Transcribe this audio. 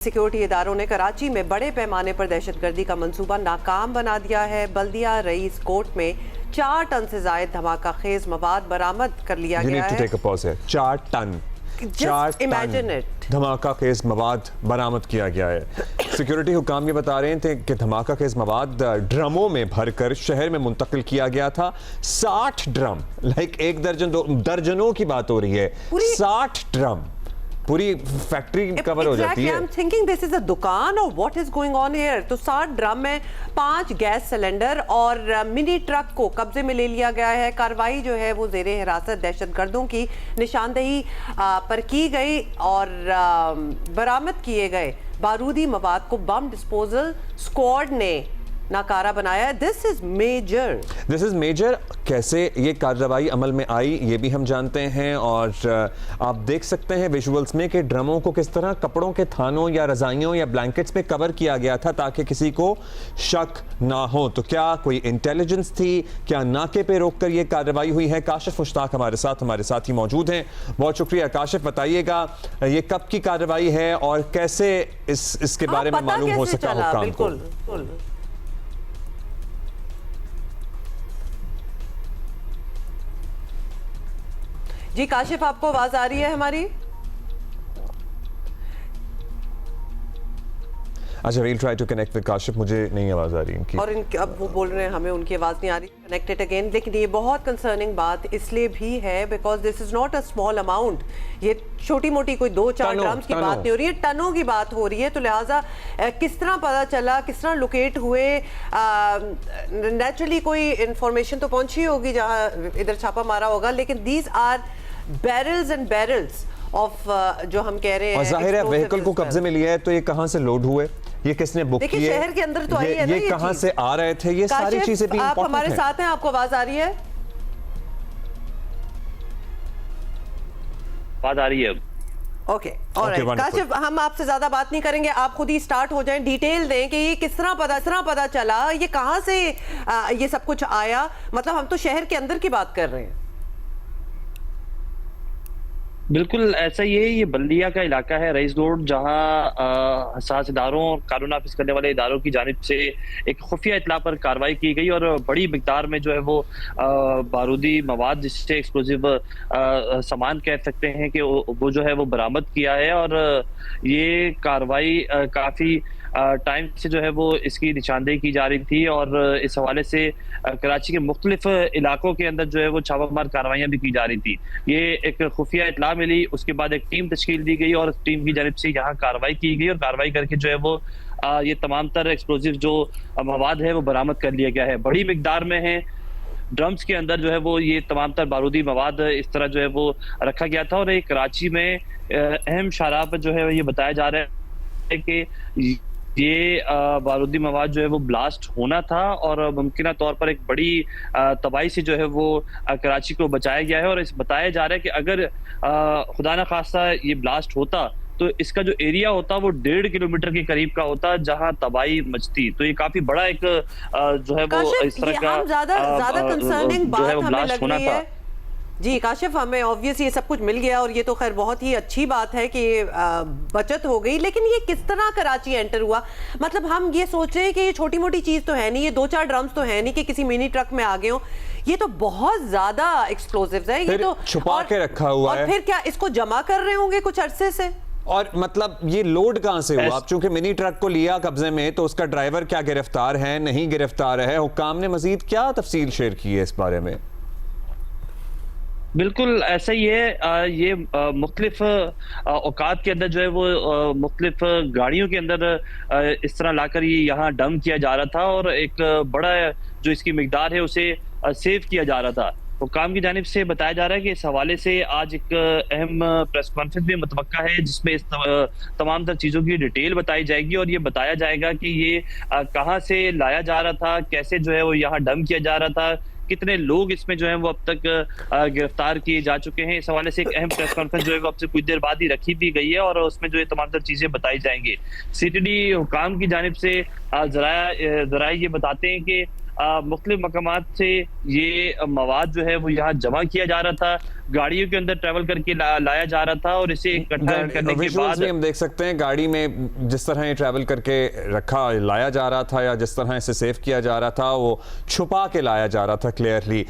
Security इदारों ने कराची में बड़े पैमाने पर दहशतगर्दी का मंसूबा नाकाम बना दिया है। बल्दिया रईस कोर्ट में 4 टन से जायद धमाका खेज मवाद बरामद कर लिया गया है। 4 टन धमाका खेज मवाद बरामद किया गया है। सिक्योरिटी हुकाम ये बता रहे थे कि धमाका खेज मवाद ड्रमों में भरकर शहर में मुंतकिल किया गया था। 60 ड्रम, लाइक एक दर्जन दर्जनों की बात हो रही है। 60 ड्रम, पूरी फैक्ट्री कवर हो जाती है। I'm thinking this is a दुकान और what is going on here? तो 60 ड्रम में 5 गैस सिलेंडर और मिनी ट्रक को कब्जे में ले लिया गया है। कार्रवाई जो है वो जेरे हिरासत दहशतगर्दों की निशानदेही पर की गई और बरामद किए गए बारूदी मवाद को बम डिस्पोजल स्क्वाड ने नाकारा बनाया। This is major. कैसे ये कार्रवाई अमल में आई ये भी हम जानते हैं और आप देख सकते हैं विजुअल्स में कि ड्रमों को किस तरह कपड़ों के थानों या रजाइयों या ब्लैंकेट्स में कवर किया गया था ताकि किसी को शक ना हो। तो क्या कोई इंटेलिजेंस थी, क्या नाके पे रोककर ये कार्रवाई हुई है? काशिफ मुश्ताक हमारे साथ ही मौजूद हैं। बहुत शुक्रिया काशिफ, बताइएगा ये कब की कार्रवाई है और कैसे इसके बारे में मालूम हो सका हुक्काम को? जी काशिफ, आपको आवाज आ रही है हमारी? अच्छा, we'll try to connect with Kashif. मुझे नहीं आवाज आ रही इनकी और अब वो बोल रहे हैं हमें उनकी आवाज नहीं आ रही। Connected again. लेकिन ये बहुत कंसर्निंग बात इसलिए भी है because this is not a small amount. ये छोटी मोटी कोई 2-4 ड्रम्स की बात नहीं हो रही है, टनों की बात हो रही है। तो लिहाजा किस तरह पता चला, किस तरह लोकेट हुए? नेचुरली कोई इंफॉर्मेशन तो पहुंची होगी जहां इधर छापा मारा होगा, लेकिन these are barrels and barrels of जो हम कह रहे हैं। जाहिर है व्हीकल को कब्जे में लिया है तो ये कहां से लोड हुए, ये किसने बुक किए, शहर के अंदर तो आई है ना, ये कहां से आ रहे थे, ये सारी चीजें भी आप हमारे साथ हैं। आपको आवाज आ रही है? आवाज आ रही है? ओके, ऑलराइट काशिफ, हम आपसे ज्यादा बात नहीं करेंगे, आप खुद ही स्टार्ट हो जाएं। डिटेल दें कि ये किस तरह पता चला, ये कहां से ये सब कुछ आया। मतलब हम तो शहर के अंदर की बात कर रहे हैं। बिल्कुल ऐसा ही है। ये बल्दिया का इलाका है, रईस रोड, जहां हसास इदारों और कानून नाफिज करने वाले इदारों की जानिब से एक खुफिया इतला पर कार्रवाई की गई और बड़ी मिकदार में जो है वो बारूदी मवाद, जिससे एक्सप्लोजिव सामान कह सकते हैं कि वो जो है वो बरामद किया है। और ये कार्रवाई काफ़ी टाइम से जो है वो इसकी निशानदेही की जा रही थी और इस हवाले से कराची के मुख्तलिफ इलाकों के अंदर जो है वो छापामार कार्रवाइयाँ भी की जा रही थी। ये एक खुफिया इतला मिली, उसके बाद एक टीम तश्कील दी गई और टीम की जानिब से यहाँ कार्रवाई की गई और कार्रवाई करके जो है वो ये तमाम तर एक्सप्लोजिव जो मवाद है वो बरामद कर लिया गया है। बड़ी मिकदार में है, ड्रम्स के अंदर जो है वो ये तमाम तर बारूदी मवाद इस तरह जो है वो रखा गया था। और एक कराची में अहम शाहराह पर जो है ये बताया जा रहा है कि ये बारूदी मवाद जो है वो ब्लास्ट होना था और मुमकिन तौर पर एक बड़ी तबाही से जो है वो कराची को बचाया गया है। और इस बताया जा रहा है कि अगर खुदा न खास्ता ये ब्लास्ट होता तो इसका जो एरिया होता वो 1.5 किलोमीटर के करीब का होता जहां तबाही मचती। तो ये काफी बड़ा एक जो है वो इस तरह का ज्यादा कंसर्निंग बात हमें लग रही है। जी काशिफ, हमें ऑब्वियसली ये सब कुछ मिल गया और ये तो खैर बहुत ही अच्छी बात है कि बचत हो गई। लेकिन ये किस तरह कराची एंटर हुआ? मतलब हम ये सोच रहे हैं कि ये छोटी मोटी चीज तो है नहीं, ये 2-4 ड्रम्स तो है नहीं कि किसी मिनी ट्रक में आ गए हो। ये तो बहुत ज्यादा एक्सप्लोजिव्स है, ये तो छुपा के रखा हुआ है। और फिर क्या इसको जमा कर रहे होंगे कुछ अरसे से? और मतलब ये लोड कहां से हुआ? अब चूंकि मिनी ट्रक को लिया कब्जे में तो उसका ड्राइवर क्या गिरफ्तार है, नहीं गिरफ्तार है? हुक्काम ने मजीद क्या तफसील शेयर की है इस बारे में? बिल्कुल ऐसा ही है। ये मुख्तलिफ औकात के अंदर जो है वो मुख्तलिफ गाड़ियों के अंदर इस तरह लाकर ये यहाँ डंप किया जा रहा था और एक बड़ा जो इसकी मिकदार है उसे सेव किया जा रहा था। हुक्काम की जानिब से बताया जा रहा है कि इस हवाले से आज एक अहम प्रेस कॉन्फ्रेंस भी मुतवक्का है जिसमें इस तमाम तर चीज़ों की डिटेल बताई जाएगी और ये बताया जाएगा कि ये कहाँ से लाया जा रहा था, कैसे जो है वो यहाँ डंप किया जा रहा था, कितने लोग इसमें जो है वो अब तक गिरफ्तार किए जा चुके हैं। इस हवाले से एक अहम प्रेस कॉन्फ्रेंस जो है वो अब से कुछ देर बाद ही रखी भी गई है और उसमें जो है तमाम तर चीजें बताई जाएंगी। सीटीडी हुकाम की जानिब से जराए ये बताते हैं कि मुख्तलिफ मकामात से ये मवाद जो है वो यहाँ जमा किया जा रहा था, गाड़ियों के अंदर ट्रैवल करके लाया जा रहा था और इसे इकट्ठा करने के विजुअल्स बाद भी हम देख सकते हैं गाड़ी में जिस तरह ये ट्रैवल करके लाया जा रहा था या जिस तरह इसे सेव किया जा रहा था वो छुपा के लाया जा रहा था क्लियरली।